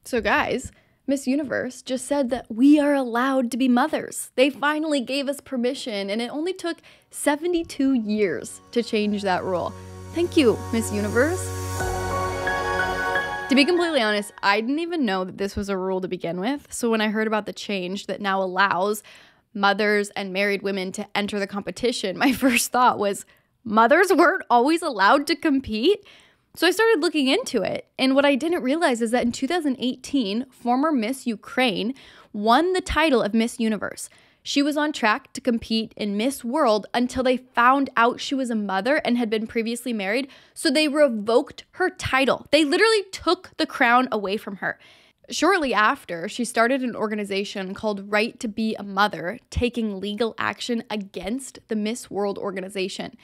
So guys, Miss Universe just said that we are allowed to be mothers. They finally gave us permission, and it only took 72 years to change that rule. Thank you, Miss Universe. To be completely honest, I didn't even know that this was a rule to begin with. So when I heard about the change that now allows mothers and married women to enter the competition, my first thought was, mothers weren't always allowed to compete? So I started looking into it, and what I didn't realize is that in 2018, former Miss Ukraine won the title of Miss Universe. She was on track to compete in Miss World until they found out she was a mother and had been previously married, so they revoked her title. They literally took the crown away from her. Shortly after, she started an organization called Right to Be a Mother, taking legal action against the Miss World organization.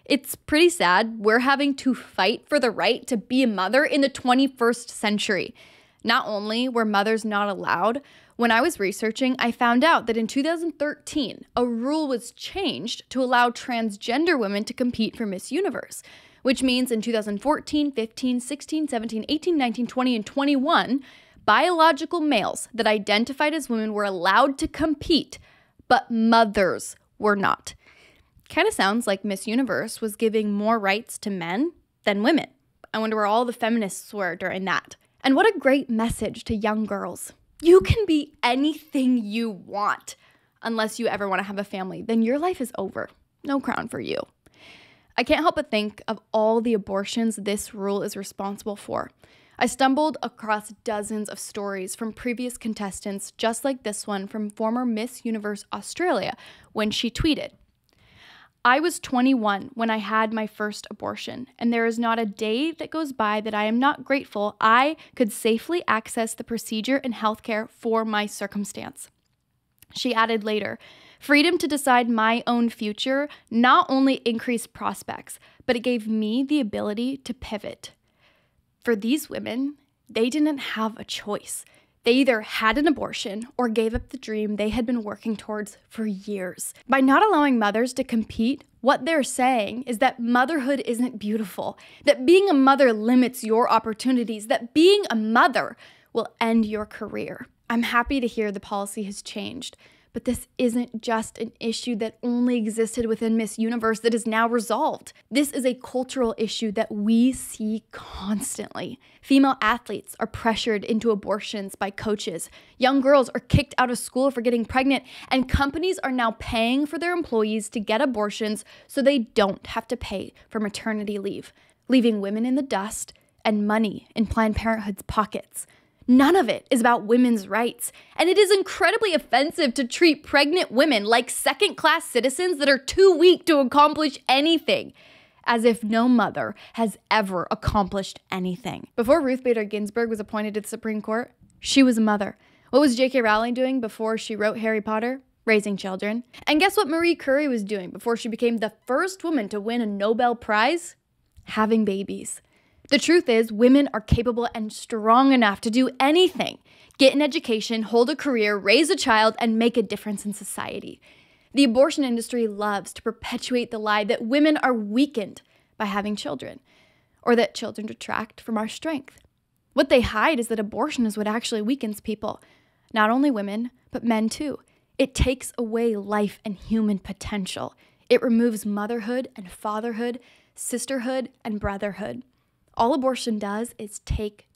It's pretty sad. We're having to fight for the right to be a mother in the 21st century. Not only were mothers not allowed, when I was researching, I found out that in 2013, a rule was changed to allow transgender women to compete for Miss Universe, which means in 2014, 15, 16, 17, 18, 19, 20, and 21, biological males that identified as women were allowed to compete, but mothers were not. Kind of sounds like Miss Universe was giving more rights to men than women. I wonder where all the feminists were during that. And what a great message to young girls. You can be anything you want. Unless you ever want to have a family, then your life is over. No crown for you. I can't help but think of all the abortions this rule is responsible for. I stumbled across dozens of stories from previous contestants, just like this one from former Miss Universe Australia, when she tweeted, I was 21 when I had my first abortion, and there is not a day that goes by that I am not grateful I could safely access the procedure and healthcare for my circumstance. She added later, freedom to decide my own future not only increased prospects, but it gave me the ability to pivot. For these women, they didn't have a choice. They either had an abortion or gave up the dream they had been working towards for years. By not allowing mothers to compete, what they're saying is that motherhood isn't beautiful, that being a mother limits your opportunities, that being a mother will end your career. I'm happy to hear the policy has changed, but this isn't just an issue that only existed within Miss Universe that is now resolved. This is a cultural issue that we see constantly. Female athletes are pressured into abortions by coaches. Young girls are kicked out of school for getting pregnant, and companies are now paying for their employees to get abortions so they don't have to pay for maternity leave, leaving women in the dust and money in Planned Parenthood's pockets. None of it is about women's rights, and it is incredibly offensive to treat pregnant women like second-class citizens that are too weak to accomplish anything, as if no mother has ever accomplished anything. Before Ruth Bader Ginsburg was appointed to the Supreme Court, she was a mother. What was J.K. Rowling doing before she wrote Harry Potter? Raising children. And guess what Marie Curie was doing before she became the first woman to win a Nobel Prize? Having babies. The truth is, women are capable and strong enough to do anything. Get an education, hold a career, raise a child, and make a difference in society. The abortion industry loves to perpetuate the lie that women are weakened by having children, or that children detract from our strength. What they hide is that abortion is what actually weakens people. Not only women, but men too. It takes away life and human potential. It removes motherhood and fatherhood, sisterhood and brotherhood. All abortion does is take.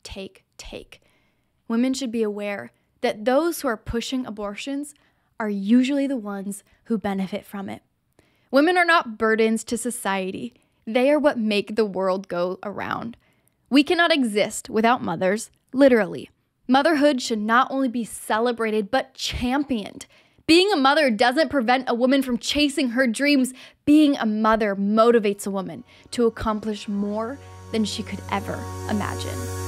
Women should be aware that those who are pushing abortions are usually the ones who benefit from it. Women are not burdens to society. They are what make the world go around. We cannot exist without mothers, literally. Motherhood should not only be celebrated, but championed. Being a mother doesn't prevent a woman from chasing her dreams. Being a mother motivates a woman to accomplish more than she could ever imagine.